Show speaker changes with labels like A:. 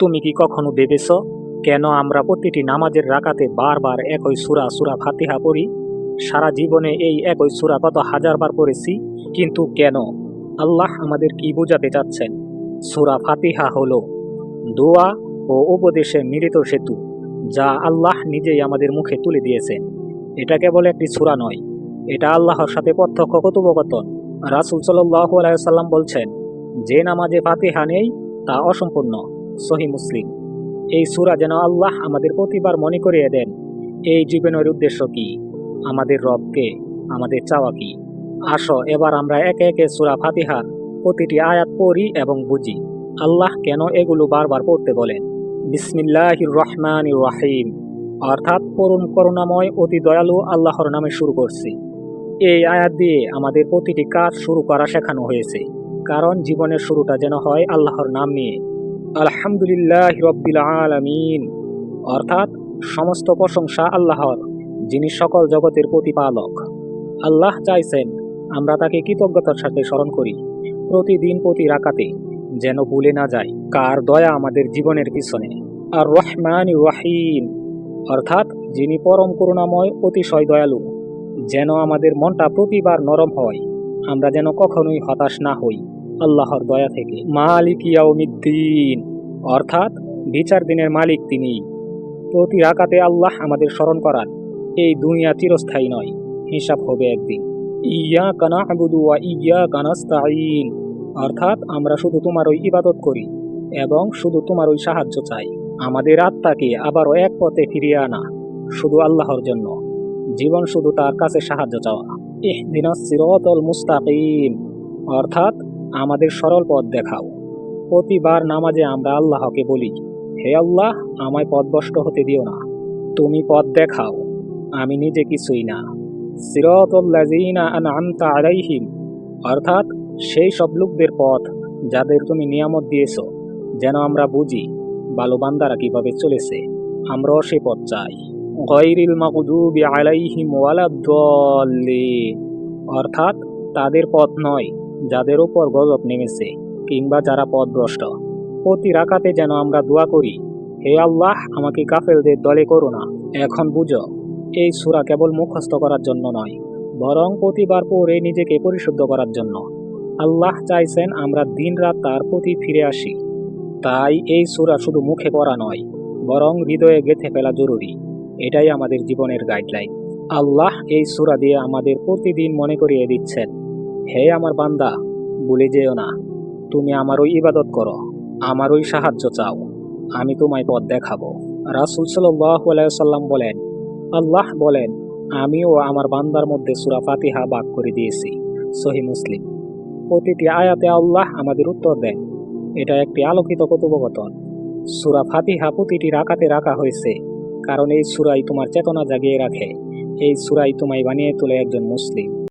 A: তুমি কি কখনো ভেবেছ কেন আমরা প্রতিটি নামাজের রাকাতে বারবার একই সূরা সূরা ফাতিহা পড়ি? সারা জীবনে এই একই সূরা কত হাজারবার পড়েছি, কিন্তু কেন? আল্লাহ আমাদের কি বোঝাতে চাচ্ছেন? সূরা ফাতিহা হলো দোয়া ও উপদেশের মিলিত সেতু, যা আল্লাহ নিজেই আমাদের মুখে তুলে দিয়েছেন। এটা কেবল একটি সূরা নয়, এটা আল্লাহর সাথে প্রত্যক্ষ কথোপকথন। রাসূল সাল্লাল্লাহু আলাইহি ওয়াসাল্লাম বলছেন, যে নামাজে ফাতিহা নেই তা অসম্পূর্ণ। সহিহ মুসলিম। এই সূরা যেন আল্লাহ আমাদের প্রতিবার মনে করিয়ে দেন, এই জীবনের উদ্দেশ্য কি, আমাদের রবকে, আমাদের চাওয়া কি। আসো এবার আমরা একে একে সূরা ফাতিহার প্রতিটি আয়াত পড়ি এবং বুঝি আল্লাহ কেন এগুলো বারবার পড়তে বলেন। বিসমিল্লাহির রহমানির রহিম, অর্থাৎ পরম করুণাময় অতি দয়ালু আল্লাহর নামে শুরু করছি। এই আয়াত দিয়ে আমাদের প্রতিটি কাজ শুরু করা শেখানো হয়েছে, কারণ জীবনের শুরুটা যেন হয় আল্লাহর নাম নিয়ে। আলহামদুলিল্লাহি রাব্বিল আলামিন, অর্থাৎ সমস্ত প্রশংসা আল্লাহর, যিনি সকল জগতের প্রতিপালক। আল্লাহ চাইছেন আমরা তাকে কৃতজ্ঞতার সাথে স্মরণ করি, প্রতিদিন প্রতি রাকাতে, যেন ভুলে না যায় কার দয়া আমাদের জীবনের পিছনে। আর রহমানির রহিম, অর্থাৎ যিনি পরম করুণাময় অতিশয় দয়ালু, যেন আমাদের মনটা প্রতিবার নরম হয়, আমরা যেন কখনোই হতাশ না হই আল্লাহর দয়া থেকে। মালিক ইয়াউমিদ্দিন, অর্থাৎ বিচার দিনের মালিক তিনি। প্রতি রাকাতে আল্লাহ আমাদের স্মরণ করান এই দুনিয়া চিরস্থায়ী নয়, হিসাব হবে একদিন। ইয়াকা না'বুদু ওয়া ইয়াকা নাস্তাঈন, অর্থাৎ আমরা শুধু তোমারই ইবাদত করি এবং শুধু তোমারই সাহায্য চাই। আমাদের আত্মাকে আবারও এক পথে ফিরিয়ে আনা, শুধু আল্লাহর জন্য, জীবন শুধু তার কাছে সাহায্য চাওয়া। ইহদিনাস সিরাতাল মুস্তাকিম, অর্থাৎ আমাদের সরল পথ দেখাও। প্রতিবার নামাজে আমরা আল্লাহকে বলি, হে আল্লাহ, আমায় পথভ্রষ্ট হতে দিও না, তুমি পথ দেখাও, আমি নিজে কিছুই না। সিরাতাল্লাযীনা আন'আমতা আলাইহিম, অর্থাৎ সেই সব লোকদের পথ যাদের তুমি নিয়ামত দিয়েছো, যেন আমরা বুঝি ভালো বান্দারা কিভাবে চলেছে, আমরাও সে পথ চাই। গায়রিল মাগদুবি আলাইহিম ওয়ালাদ-দাল্লিন, অর্থাৎ তাদের পথ নয় যাদের উপর গজব নেমেছে কিংবা যারা পথভ্রষ্ট। প্রতি রাকাতে যেন আমরা দোয়া করি, হে আল্লাহ, আমাকে কাফেরদের দলে করো না। এখন বুঝো, এই সূরা কেবল মুখস্থ করার জন্য নয়, বরং প্রতিবার পড়ে নিজেকে পরিশুদ্ধ করার জন্য। আল্লাহ চাইছেন আমরা দিনরাত তার প্রতি ফিরে আসি। তাই এই সূরা শুধু মুখে পড়া নয়, বরং হৃদয়ে গেঁথে ফেলা জরুরি। এটাই আমাদের জীবনের গাইডলাইন। আল্লাহ এই সূরা দিয়ে আমাদের প্রতিদিন মনে করিয়ে দিচ্ছেন, হে আমার বান্দা, ভুলে যেও না, তুমি আমারই ইবাদত করো, আমারই সাহায্য চাও, আমি তোমায় পথ দেখাবো। রাসূল সাল্লাল্লাহু আলাইহি ওয়াসাল্লাম বলেন, আল্লাহ বলেন, আমিও আমার বান্দার মধ্যে সূরা ফাতিহা ভাগ করে দিয়েছি। সহিহ মুসলিম। প্রতিটি আয়াতে আল্লাহ আমাদের উত্তর দেন। এটা একটি আলোকিত কথোপকথন। সূরা ফাতিহা প্রতিটি রাকাতে রাখা হয়েছে, কারণ এই সূরাই তোমার চেতনা জাগিয়ে রাখে, এই সূরাই তোমায় বানিয়ে তোলে একজন মুসলিম।